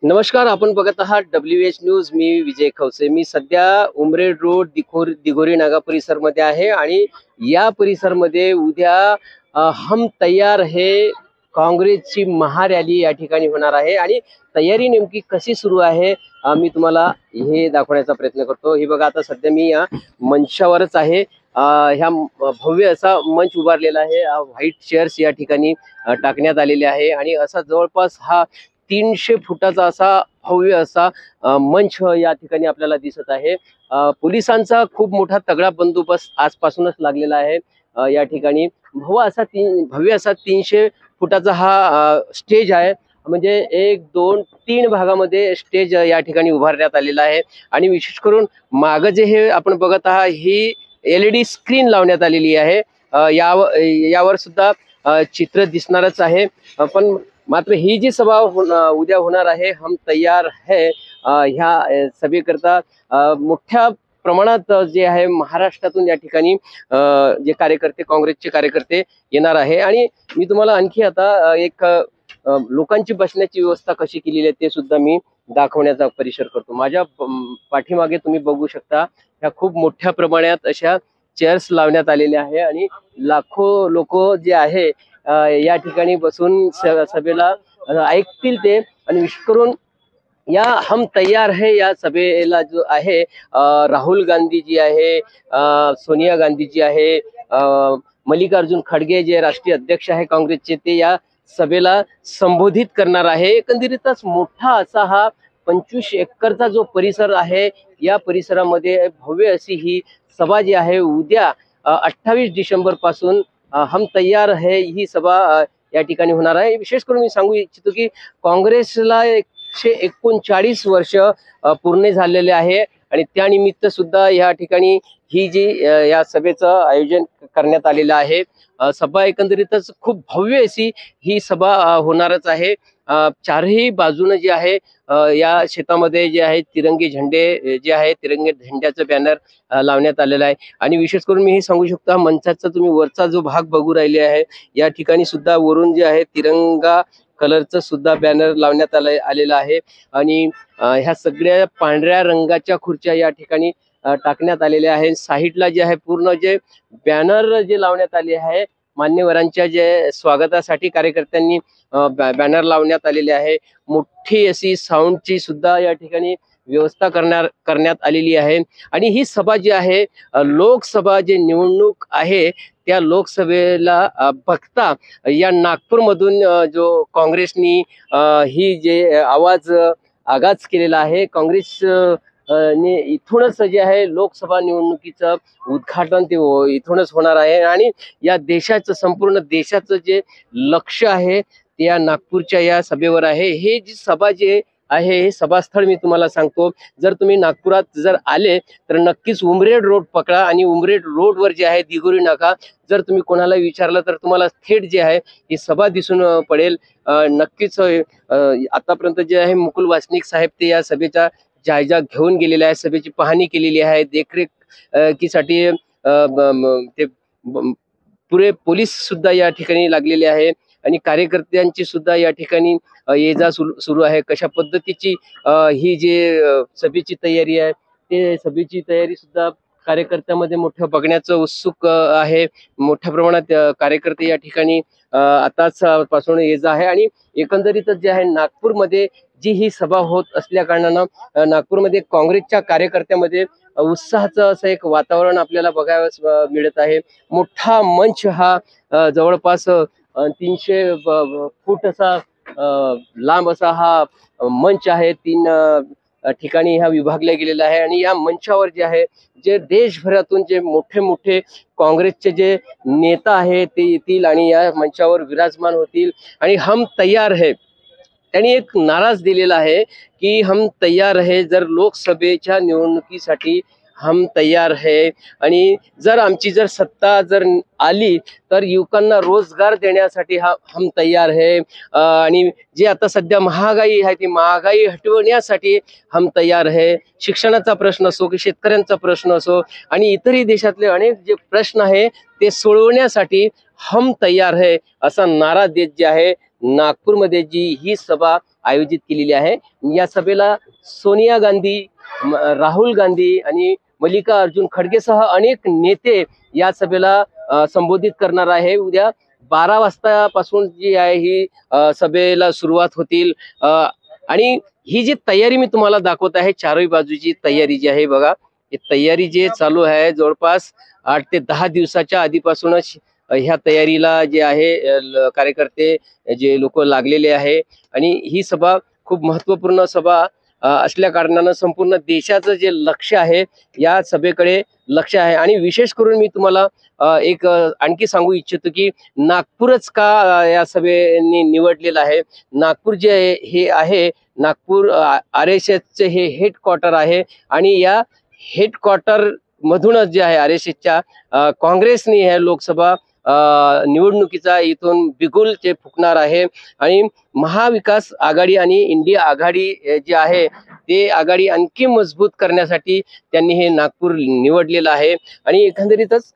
नमस्कार, आपण बघत आहात WH न्यूज. मी विजय खवसे. मी सध्या उमरेड रोड दिघोरी नागा परिसरमध्ये आहे आणि या परिसरमध्ये उद्या हम तैयार है काँग्रेसची महारॅली या ठिकाणी होणार आहे आणि तयारी नेमकी कशी सुरू आहे मी तुम्हाला हे दाखवण्याचा प्रयत्न करतो. हे बघा, आता सध्या मी या मंचावरच आहे. ह्या भव्य असा मंच उभारलेला आहे. व्हाईट चेअर्स या ठिकाणी टाकण्यात आलेले आहे आणि असा जवळपास हा 300 फुटाचा असा भव्य असा मंच या ठिकाणी आपल्याला दिसत आहे. पोलिसांचा खूप मोठा तगडा बंदोबस्त आजपासूनच लागलेला आहे. या ठिकाणी भव्य असा 300 फुटाचा हा स्टेज आहे. म्हणजे 1 2 3 भागामध्ये स्टेज या ठिकाणी उभारण्यात आलेला आहे आणि विशेष करून मागे जे हे आपण बघत आहात ही LED स्क्रीन लावण्यात आलेली आहे. यावर सुद्धा चित्र दिसणारच आहे. पण मात्र ही जी सभा उद्या होणार आहे हम तैयार है, ह्या सभेकरता मोठ्या प्रमाणात जे आहे महाराष्ट्रातून या ठिकाणी जे कार्यकर्ते, काँग्रेसचे कार्यकर्ते येणार आहे. आणि मी तुम्हाला आणखी आता एक लोकांची बसण्याची व्यवस्था कशी केलेली आहे ते सुद्धा मी दाखवण्याचा परिसर करतो. माझ्या पाठीमागे तुम्ही बघू शकता, ह्या खूप मोठ्या प्रमाणात अशा चेअर्स लावण्यात आलेल्या आहे आणि लाखो लोक जे आहे या ठिकाणी बसून सभेला ऐकतील ते. आणि विशेष करून या हम तैयार है या सभेला जो आहे राहुल गांधी जी आहे, सोनिया गांधी जी आहे, मल्लिकार्जुन खडगे जे राष्ट्रीय अध्यक्ष आहे काँग्रेसचे, ते या सभेला संबोधित करणार आहे. एकंदरीतच मोठा असा हा 25 एकरचा जो परिसर आहे, या परिसरामध्ये भव्य अशी ही सभा जी आहे उद्या 28 डिसेंबर पासून हम तैयार है ही सभा या ठिकाणी होणार आहे. विशेष करून मी सांगू इच्छितो की काँग्रेसला 139 वर्ष पूर्ण झालेले आहे आणि त्यानिमित्त सुद्धा या ठिकाणी ही जी या सभेचं आयोजन करण्यात आलेलं आहे. सभा एकंदरीतच खूप भव्य अशी ही सभा होणारच आहे. चारही बाजूने जे आहे या शेतामध्ये जे आहे तिरंगी झेंडे जे आहे, तिरंगी झेंड्याचं बॅनर लावण्यात आलेला आहे. आणि विशेष करून मी हे सांगू शकतो, मंचाचा तुम्ही वरचा जो भाग बघू राहिले आहे, या ठिकाणी सुद्धा वरून जे आहे तिरंगा कलरचं सुद्धा बॅनर लावण्यात आलेला आहे. आणि ह्या सगळ्या पांढऱ्या रंगाच्या खुर्च्या या ठिकाणी टाकण्यात आलेल्या आहे. साईडला जे आहे पूर्ण जे बॅनर जे लावण्यात आले आहे, मान्यवरांच्या जे स्वागतासाठी कार्यकर्त्यांनी बॅनर लावण्यात आलेले आहे. मोठी अशी साऊंडची सुद्धा या ठिकाणी व्यवस्था करण्यात आलेली आहे. आणि ही सभा जी आहे लोकसभा जे निवडणूक आहे त्या लोकसभेला बघता या नागपूरमधून जो काँग्रेसनी ही जे आगाज केलेला आहे, काँग्रेस ने इथूनच जे आहे लोकसभा निवडणुकीचं उद्घाटन ते इथूनच होणार आहे. आणि या देशाचं, संपूर्ण देशाचं जे लक्ष आहे ते या नागपूरच्या या सभेवर आहे. हे जी सभा जे आहे हे सभास्थळ मी तुम्हाला सांगतो, जर तुम्ही नागपुरात जर आले तर नक्कीच उमरेड रोड पकडा आणि उमरेड रोडवर जे आहे दिघोरी नाका, जर तुम्ही कोणाला विचारलं तर तुम्हाला थेट जे आहे ही सभा दिसून पडेल. नक्कीच आतापर्यंत जे आहे मुकुल वासनिक साहेब ते या सभेचा जायजा घेऊन गेलेला आहे, सभेची पाहणी केलेली आहे. देखरेखीसाठी ते पुरे पोलीस सुद्धा या ठिकाणी लागलेले आहे आणि कार्यकर्त्यांची सुद्धा या ठिकाणी ये जा सुरू आहे. कशा पद्धतीची ही जे सभेची तयारी आहे, ते सभेची तयारी सुद्धा कार्यकर्त्यामध्ये मोठं बघण्याचं उत्सुक आहे. मोठ्या प्रमाणात कार्यकर्ते या ठिकाणी आताच पासून ये जा आहे. आणि एकंदरीतच जे आहे नागपूरमध्ये जी ही सभा होत असल्या कारणानं नागपूरमध्ये काँग्रेसच्या कार्यकर्त्यामध्ये उत्साहाचं असं एक वातावरण आपल्याला बघायला मिळत आहे. मोठा मंच हा जवळपास 300 फूट असा लांब असा हा मंच आहे. 3 ठिकाणी हा विभागला गेलेला आहे आणि या मंचावर जे आहे जे देशभरातून जे मोठे मोठे काँग्रेसचे जे नेता आहे ते येतील आणि या मंचावर विराजमान होतील. आणि हम तैयार है, त्यांनी एक नाराज दिलेला आहे की हम तैयार है, जर लोकसभेच्या निवडणुकीसाठी हम तैयार है आणि जर आमची जर सत्ता जर आली तर युवकांना रोजगार देण्यासाठी हम तैयार है. आणि जे आता सध्या महागाई आहे ती महागाई हटवण्यासाठी हम तैयार है. शिक्षणाचा प्रश्न असो की शेतकऱ्यांचा प्रश्न असो आणि इतरही देशातले अनेक जे प्रश्न आहे ते सोडवण्यासाठी हम तैयार है असा नारा देत जे आहे नागपूरमध्ये जी ही सभा आयोजित केलेली आहे। या सभेला सोनिया गांधी, राहुल गांधी आणि मल्लिकार्जुन खडगेसह अनेक नेते या सभेला संबोधित करणार आहे। उद्या 12 वाजतापासून जी आहे ही सभेला सुरुवात होतील आणि ही जी तयारी मी तुम्हाला दाखवत आहे, चारही बाजूची तयारी जी आहे बघा, ही तयारी जी चालू आहे जवळपास 8 ते 10 दिवसाच्या आधीपासूनच ह्या तयारीला जे आहे कार्यकर्ते जे लोक लागलेले आहे आणि ही सभा खूप महत्त्वपूर्ण सभा असल्या कारणानं संपूर्ण देशाचं जे लक्ष आहे या सभेकडे लक्ष आहे। आणि विशेष करून मी तुम्हाला एक आणखी सांगू इच्छितो की नागपूरच का या सभेने निवडलेलं आहे। नागपूर जे हे आहे, नागपूर RSSचे हे हेडक्वार्टर आहे आणि या हेडक्वार्टर मधूनच जे आहे RSSच्या काँग्रेसने हे लोकसभा निवडणुकीचा इथून बिगुल जे फुकणार आहे आणि महाविकास आघाडी आणि इंडिया आघाडी जी आहे ते आघाडी आणखी मजबूत करण्यासाठी त्यांनी हे नागपूर निवडलेलं आहे। आणि एकंदरीतच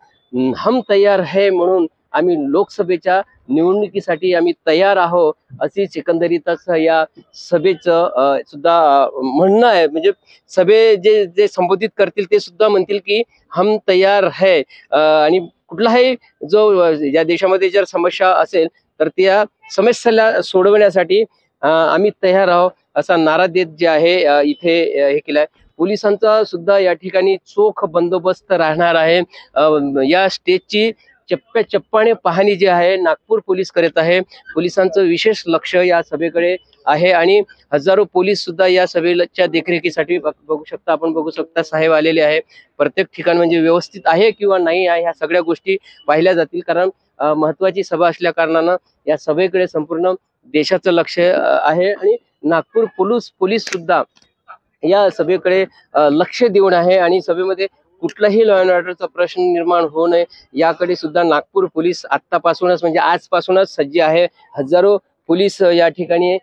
हम तयार है म्हणून आम्ही लोकसभेच्या निवडणुकीसाठी आम्ही तयार आहोत अशी एकंदरीतच या सभेचं सुद्धा म्हणणं आहे। म्हणजे सभे जे जे संबोधित करतील ते सुद्धा म्हणतील की हम तयार है आणि कुठलाही जो या देशामध्ये जर समस्या असेल तर त्या समस्येला सोडवण्यासाठी आम्ही तयार आहोत असा नारा देत जे आहे इथे हे केलाय। पोलिसांचा सुद्धा या ठिकाणी चोख बंदोबस्त राहणार आहे। या स्टेजची चप्प्याचप्पाने पाहणी जी आहे नागपूर पोलीस करत आहे। पोलिसांचं विशेष लक्ष या सभेकडे आहे आणि हजारो पोलीस सुद्धा या सभेच्या देखरेखीसाठी बघू शकता, आपण बघू शकता साहेब आलेले आहे। प्रत्येक ठिकाण म्हणजे व्यवस्थित आहे किंवा नाही आहे ह्या सगळ्या गोष्टी पाहिल्या जातील, कारण महत्वाची सभा असल्या कारणानं या सभेकडे संपूर्ण देशाचं लक्ष आहे आणि नागपूर पोलीस सुद्धा या सभेकडे लक्ष देऊन आहे आणि सभेमध्ये कुठलाही लॉ अँड ऑर्डरचा प्रश्न निर्माण होऊ नये याकडे सुद्धा नागपूर पोलीस आतापासूनच म्हणजे आजपासूनच सज्ज आहे। हजारो पोलीस या ठिकाणी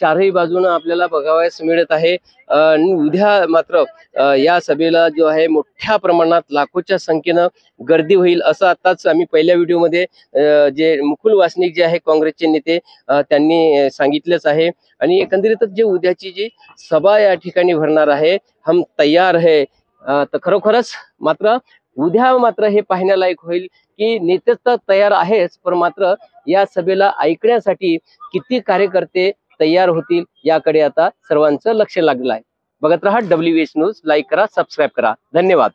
चारही बाजूने आपल्याला बघावयास मिळत आहे। उद्या मात्र या सभेला जो आहे मोठ्या प्रमाणात लाखोच्या संख्येनं गर्दी होईल असं आताच आम्ही पहिल्या व्हिडिओमध्ये जे मुकुल वासनिक जे आहे काँग्रेसचे नेते त्यांनी सांगितलेच आहे। आणि एकंदरीतच जे उद्याची जी सभा या ठिकाणी भरणार आहे हम तयार है, तर खरोखरच मात्र उद्या मात्र हे पाहण्यालायक होईल की नेते तर तयार आहेच, पण मात्र या सभेला ऐकण्यासाठी किती कार्यकर्ते तयार होतील याकडे आता सर्वांचं लक्ष लागलं आहे। बघत रहा WH न्यूज, लाईक करा, सबस्क्राईब करा, धन्यवाद।